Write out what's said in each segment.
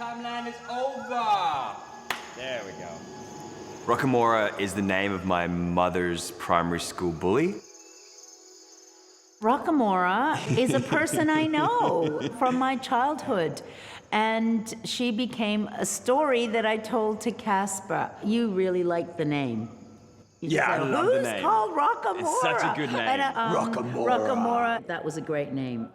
Timeline is over. There we go. Rockamora is the name of my mother's primary school bully. Rockamora is a person I know from my childhood. And she became a story that I told to Kaspar. You really like the name. Yeah, I love the name. Who's called Rockamora? It's such a good name. And, Rockamora. Rockamora, that was a great name.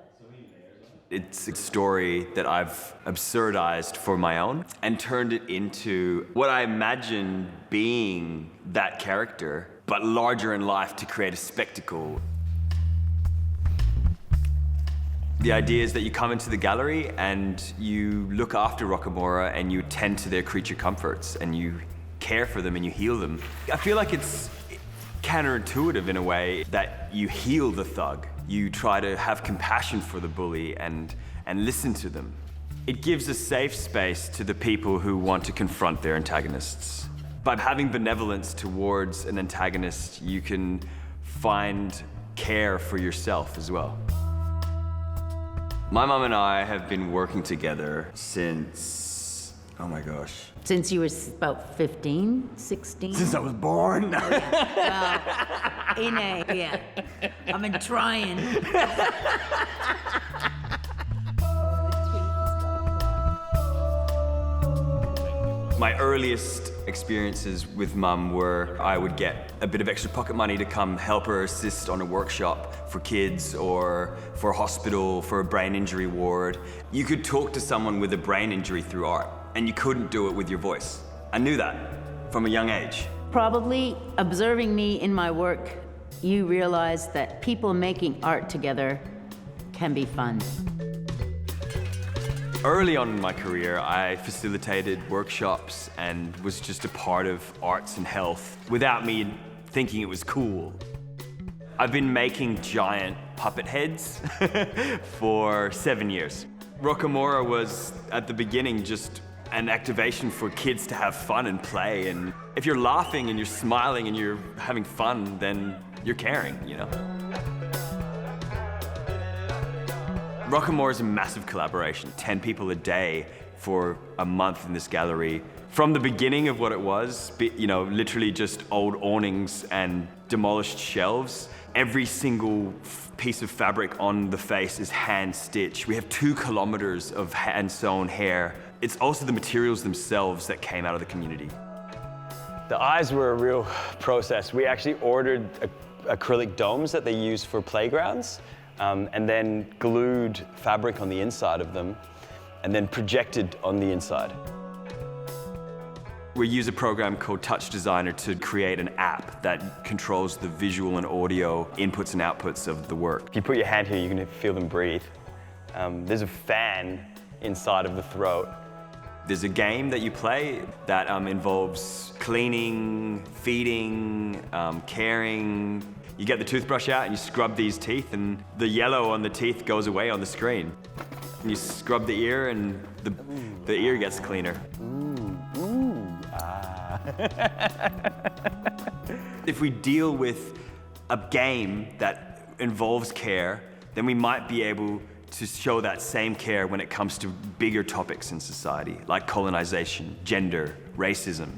It's a story that I've absurdized for my own and turned it into what I imagine being that character, but larger in life to create a spectacle. The idea is that you come into the gallery and you look after Rockamora and you tend to their creature comforts and you care for them and you heal them. I feel like it's counterintuitive in a way that you heal the thug. You try to have compassion for the bully and listen to them. It gives a safe space to the people who want to confront their antagonists. By having benevolence towards an antagonist, you can find care for yourself as well. My mom and I have been working together since, oh my gosh. Since you were about 15, 16? Since I was born. Oh, yeah. Well, yeah. I've been trying. My earliest experiences with Mum were I would get a bit of extra pocket money to come help her assist on a workshop for kids or for a hospital, for a brain injury ward. You could talk to someone with a brain injury through art, and you couldn't do it with your voice. I knew that from a young age. Probably observing me in my work, you realize that people making art together can be fun. Early on in my career, I facilitated workshops and was just a part of arts and health without me thinking it was cool. I've been making giant puppet heads for 7 years. Rockamora was, at the beginning, just an activation for kids to have fun and play. And if you're laughing and you're smiling and you're having fun, then you're caring, you know? Rockamora is a massive collaboration. 10 people a day for a month in this gallery. From the beginning of what it was, you know, literally just old awnings and demolished shelves, every single piece of fabric on the face is hand-stitched. We have 2 kilometers of hand-sewn hair. It's also the materials themselves that came out of the community. The eyes were a real process. We actually ordered acrylic domes that they use for playgrounds. And then glued fabric on the inside of them, and then projected on the inside. We use a program called Touch Designer to create an app that controls the visual and audio inputs and outputs of the work. If you put your hand here, you're going to feel them breathe. There's a fan inside of the throat. There's a game that you play that involves cleaning, feeding, caring. You get the toothbrush out and you scrub these teeth, and the yellow on the teeth goes away on the screen. And you scrub the ear and the ear gets cleaner. If we deal with a game that involves care, then we might be able to show that same care when it comes to bigger topics in society, like colonization, gender, racism.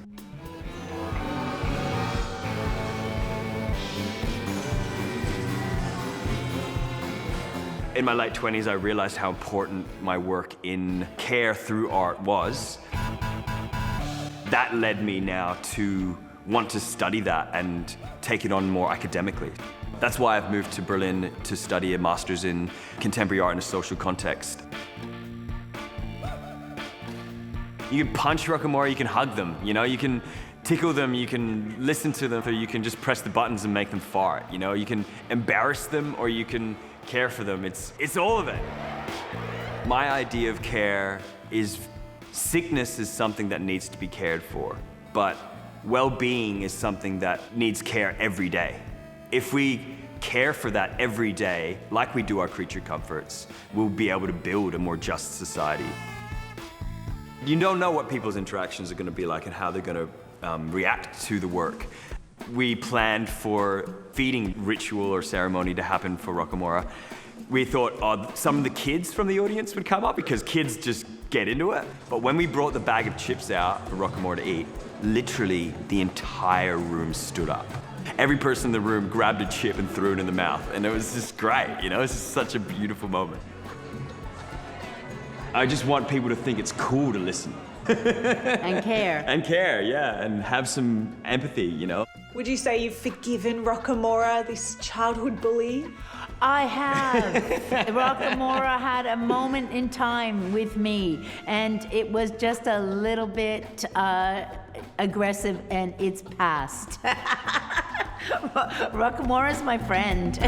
In my late 20s, I realized how important my work in care through art was. That led me now to want to study that and take it on more academically. That's why I've moved to Berlin to study a master's in contemporary art in a social context. You can punch Rockamora, you can hug them, you know, you can tickle them, you can listen to them, or you can just press the buttons and make them fart, you know, you can embarrass them or you can care for them. It's all of it. My idea of care is sickness is something that needs to be cared for, but well-being is something that needs care every day. If we care for that every day, like we do our creature comforts, we'll be able to build a more just society. You don't know what people's interactions are going to be like and how they're going to react to the work. We planned for feeding ritual or ceremony to happen for Rockamora. We thought some of the kids from the audience would come up because kids just get into it. But when we brought the bag of chips out for Rockamora to eat, literally the entire room stood up. Every person in the room grabbed a chip and threw it in the mouth, and it was just great, you know? It's just such a beautiful moment. I just want people to think it's cool to listen. And care. And care, yeah, and have some empathy, you know? Would you say you've forgiven Rockamora, this childhood bully? I have. Rockamora had a moment in time with me, and it was just a little bit aggressive, and it's past. Rockamora's my friend.